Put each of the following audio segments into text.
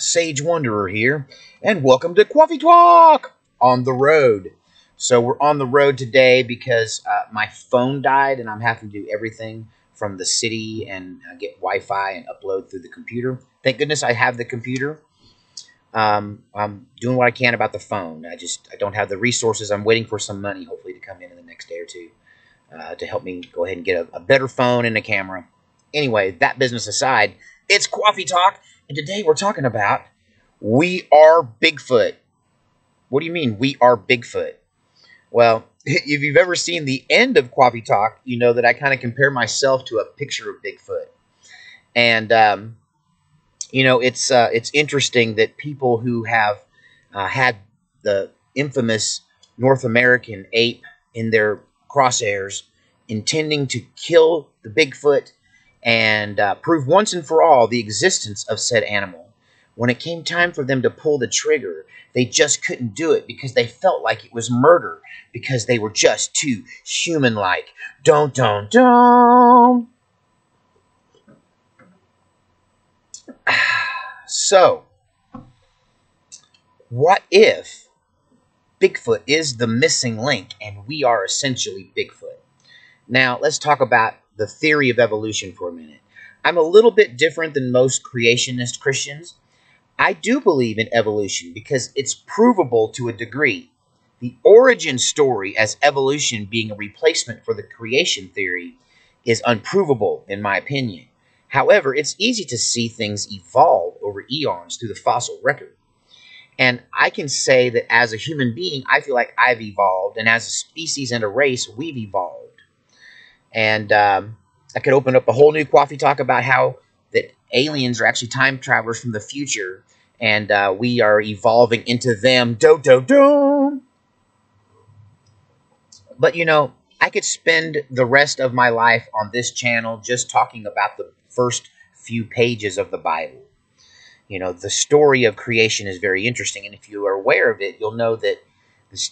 Sage Wanderer here, and welcome to Coffee Talk on the road. So we're on the road today because my phone died, and I'm having to do everything from the city and get Wi-Fi and upload through the computer. Thank goodness I have the computer. I'm doing what I can about the phone. I don't have the resources. I'm waiting for some money, hopefully, to come in the next day or two to help me go ahead and get a better phone and a camera. Anyway, that business aside, it's Coffee Talk, and today we're talking about we are Bigfoot. What do you mean, we are Bigfoot? Well, if you've ever seen the end of Coffee Talk, you know that I kind of compare myself to a picture of Bigfoot. And, it's interesting that people who have had the infamous North American ape in their crosshairs, intending to kill the Bigfoot and prove once and for all the existence of said animal. When it came time for them to pull the trigger, they just couldn't do it because they felt like it was murder, because they were just too human-like. Dun, dun, dun. So, what if Bigfoot is the missing link and we are essentially Bigfoot? Now, let's talk about the theory of evolution for a minute. I'm a little bit different than most creationist Christians. I do believe in evolution because it's provable to a degree. The origin story as evolution being a replacement for the creation theory is unprovable, in my opinion. However, it's easy to see things evolve over eons through the fossil record. And I can say that as a human being, I feel like I've evolved, and as a species and a race, we've evolved. And I could open up a whole new Coffee Talk about how that aliens are actually time travelers from the future, and we are evolving into them. Do. But, I could spend the rest of my life on this channel just talking about the first few pages of the Bible. The story of creation is very interesting, and if you are aware of it, you'll know that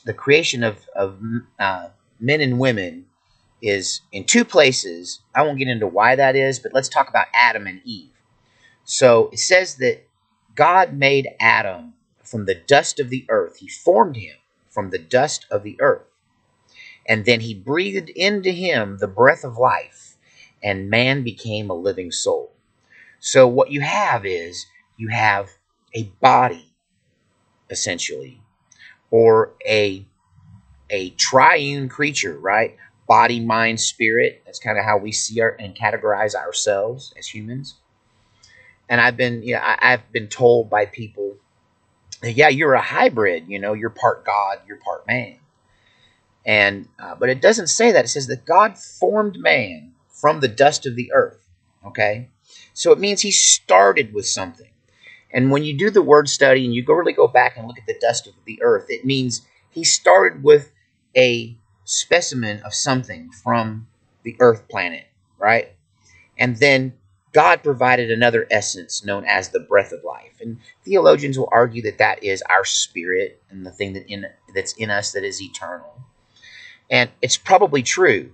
the creation of men and women is in two places. I won't get into why that is, but let's talk about Adam and Eve. So it says that God made Adam from the dust of the earth. He formed him from the dust of the earth. And then he breathed into him the breath of life, and man became a living soul. So what you have is, you have a body, essentially, or a triune creature, right? Body, mind, spirit. That's kind of how we see and categorize ourselves as humans. And I've been told by people, yeah, you're a hybrid. You're part God, you're part man. And but it doesn't say that. It says that God formed man from the dust of the earth. Okay, so it means he started with something. And when you do the word study and you really go back and look at the dust of the earth, it means he started with a specimen of something from the earth planet, right? And then God provided another essence known as the breath of life. And theologians will argue that that is our spirit and the thing that's in us that is eternal. And it's probably true,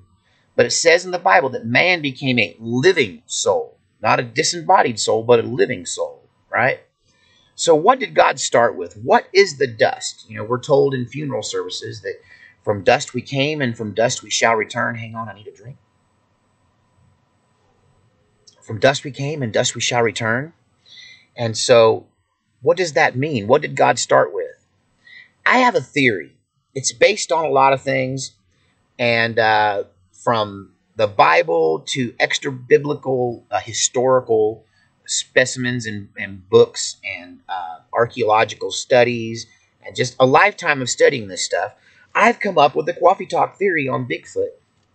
but it says in the Bible that man became a living soul, not a disembodied soul, but a living soul, right? So what did God start with? What is the dust? We're told in funeral services that from dust we came and from dust we shall return. Hang on, I need a drink. From dust we came and dust we shall return. And so what does that mean? What did God start with? I have a theory. It's based on a lot of things, and from the Bible to extra-biblical historical specimens and books and archaeological studies, and just a lifetime of studying this stuff, I've come up with the Coffee Talk theory on Bigfoot,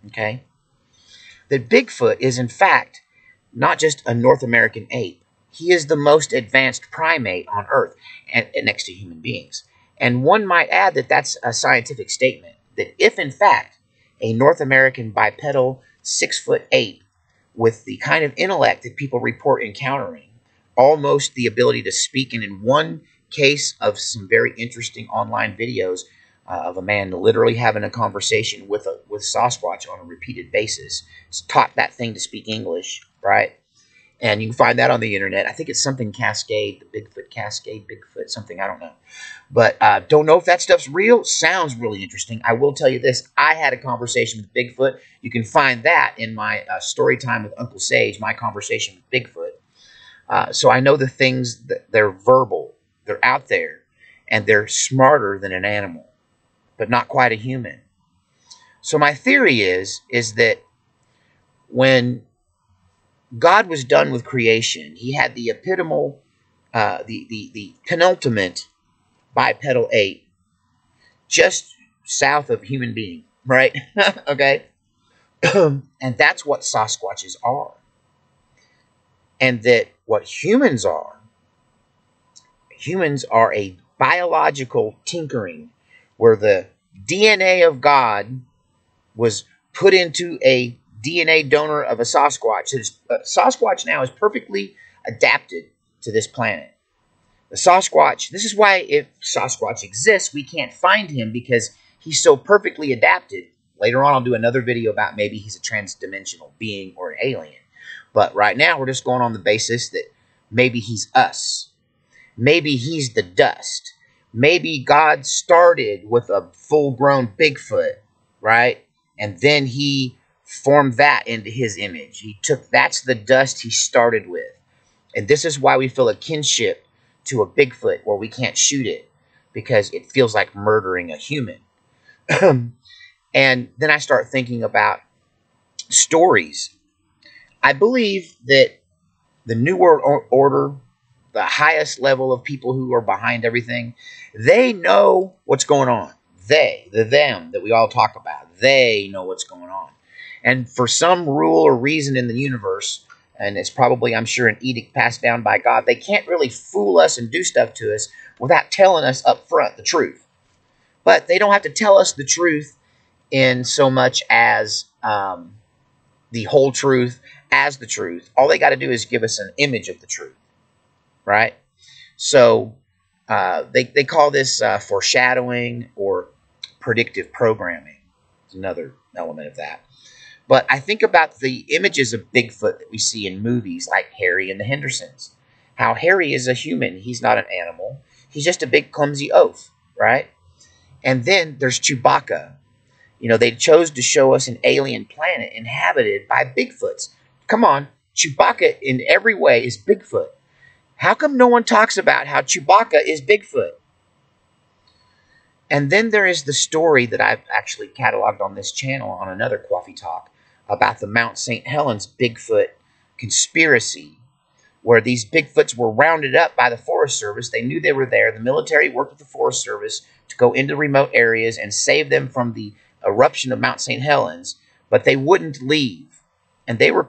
okay? That Bigfoot is, in fact, not just a North American ape. He is the most advanced primate on Earth, and next to human beings. And one might add that that's a scientific statement, that if, in fact, a North American bipedal 6-foot ape with the kind of intellect that people report encountering, almost the ability to speak, and in one case of some very interesting online videos of a man literally having a conversation with Sasquatch on a repeated basis, taught that thing to speak English, right? And you can find that on the internet. I think it's something Cascade, the Bigfoot Cascade, Bigfoot, something, I don't know. But don't know if that stuff's real. Sounds really interesting. I will tell you this. I had a conversation with Bigfoot. You can find that in my story time with Uncle Sage, my conversation with Bigfoot. So I know the things, that they're verbal. They're out there. And they're smarter than an animal, but not quite a human. So my theory is that when God was done with creation, he had the epitomal, the penultimate bipedal ape just south of human being, right? Okay? And that's what Sasquatches are. And that what humans are a biological tinkering where the DNA of God was put into a DNA donor of a Sasquatch. Sasquatch now is perfectly adapted to this planet. The Sasquatch, this is why if Sasquatch exists, we can't find him because he's so perfectly adapted. Later on, I'll do another video about maybe he's a transdimensional being or an alien. But right now, we're just going on the basis that maybe he's us. Maybe he's the dust. Maybe God started with a full-grown Bigfoot, right? And then he formed that into his image. That's the dust he started with. And this is why we feel a kinship to a Bigfoot where we can't shoot it because it feels like murdering a human. And then I start thinking about stories. I believe that the New World Order, the highest level of people who are behind everything, they know what's going on. Them that we all talk about, they know what's going on. And for some rule or reason in the universe, and it's probably, I'm sure, an edict passed down by God, they can't really fool us and do stuff to us without telling us up front the truth. But they don't have to tell us the truth in so much as the whole truth as the truth. All they got to do is give us an image of the truth, right? So they call this foreshadowing or predictive programming. It's another element of that. But I think about the images of Bigfoot that we see in movies like Harry and the Hendersons. How Harry is a human. He's not an animal. He's just a big clumsy oaf, right? And then there's Chewbacca. You know, they chose to show us an alien planet inhabited by Bigfoots. Come on, Chewbacca in every way is Bigfoot. How come no one talks about how Chewbacca is Bigfoot? And then there is the story that I've actually cataloged on this channel on another Coffee Talk about the Mount St. Helens Bigfoot conspiracy, where these Bigfoots were rounded up by the Forest Service. They knew they were there. The military worked with the Forest Service to go into remote areas and save them from the eruption of Mount St. Helens, but they wouldn't leave. And they're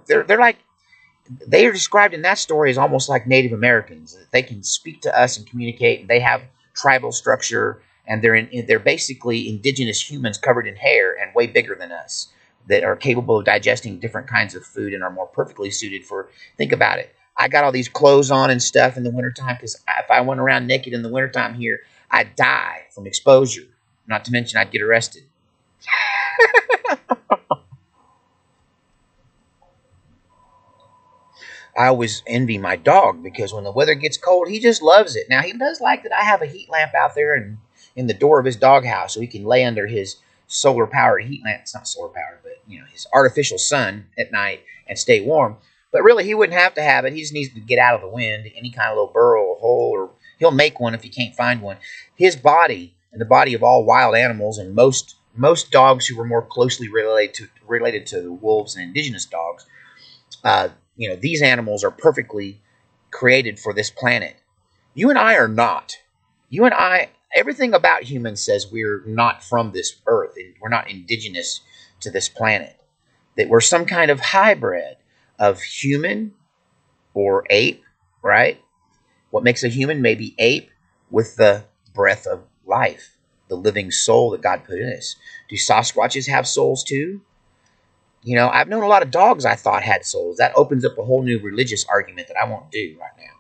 described in that story as almost like Native Americans. They can speak to us and communicate, and they have tribal structure, and they're basically indigenous humans covered in hair and way bigger than us that are capable of digesting different kinds of food and are more perfectly suited for, think about it. I got all these clothes on and stuff in the wintertime because if I went around naked in the wintertime here, I'd die from exposure. Not to mention I'd get arrested. I always envy my dog because when the weather gets cold, he just loves it. Now, he does like that I have a heat lamp out there in the door of his doghouse so he can lay under his solar-powered heat lamp. It's not solar-powered, but, you know, his artificial sun at night and stay warm. But really, he wouldn't have to have it. He just needs to get out of the wind, any kind of little burrow or hole, or he'll make one if he can't find one. His body and the body of all wild animals and most dogs who were more closely related to wolves and indigenous dogs, you know, these animals are perfectly created for this planet. You and I are not. You and I, everything about humans says we're not from this earth. We're not indigenous to this planet. That we're some kind of hybrid of human or ape, right? What makes a human may be ape with the breath of life, the living soul that God put in us. Do Sasquatches have souls too? You know, I've known a lot of dogs I thought had souls. That opens up a whole new religious argument that I won't do right now.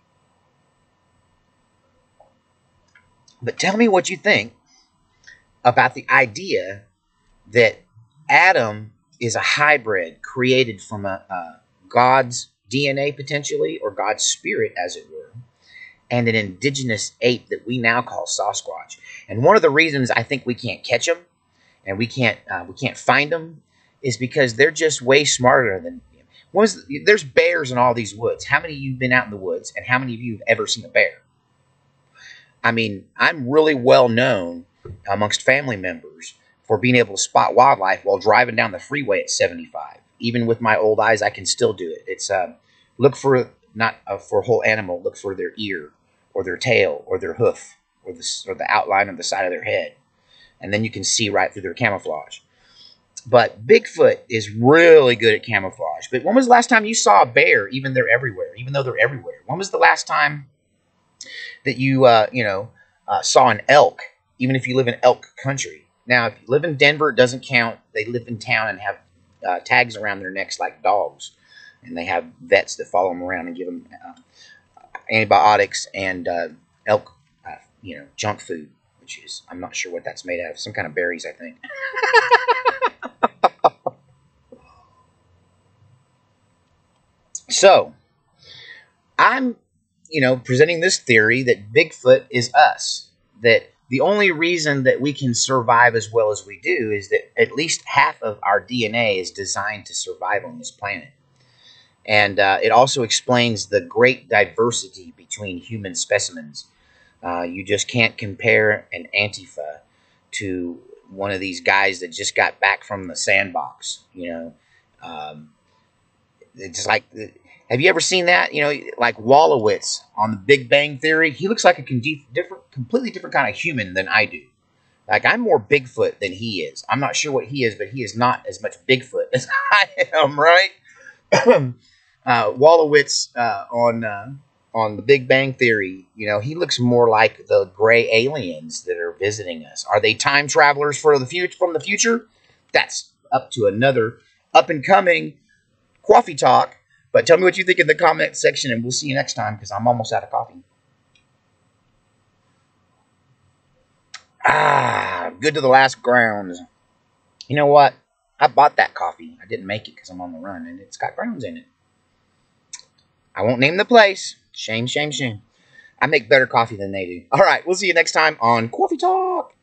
But tell me what you think about the idea that Adam is a hybrid created from God's DNA potentially, or God's spirit, as it were, and an indigenous ape that we now call Sasquatch. And one of the reasons I think we can't catch them and we can't find them is because they're just way smarter than. There's bears in all these woods. How many of you have been out in the woods, and how many of you have ever seen a bear? I mean, I'm really well known amongst family members for being able to spot wildlife while driving down the freeway at 75. Even with my old eyes, I can still do it. It's look for not for a whole animal. Look for their ear, or their tail, or their hoof, or the outline of the side of their head, and then you can see right through their camouflage. But Bigfoot is really good at camouflage. But when was the last time you saw a bear? Even though they're everywhere. When was the last time that you saw an elk? Even if you live in elk country. Now, if you live in Denver, it doesn't count. They live in town and have tags around their necks like dogs, and they have vets that follow them around and give them antibiotics and elk, junk food, which is, I'm not sure what that's made out of. Some kind of berries, I think. So, I'm, presenting this theory that Bigfoot is us. That the only reason that we can survive as well as we do is that at least half of our DNA is designed to survive on this planet. And it also explains the great diversity between human specimens. You just can't compare an Antifa to one of these guys that just got back from the sandbox. It's like, have you ever seen that? Like Wallowitz on the Big Bang Theory. He looks like a completely different kind of human than I do. Like, I'm more Bigfoot than he is. I'm not sure what he is, but he is not as much Bigfoot as I am, right? Wallowitz on the Big Bang Theory, he looks more like the gray aliens that are visiting us. Are they time travelers from the future? That's up to another up and coming coffee talk. But tell me what you think in the comment section, and we'll see you next time, because I'm almost out of coffee. Good to the last grounds. You know what? I bought that coffee. I didn't make it because I'm on the run, and it's got grounds in it. I won't name the place. Shame, shame, shame. I make better coffee than they do. All right, we'll see you next time on Coffee Talk.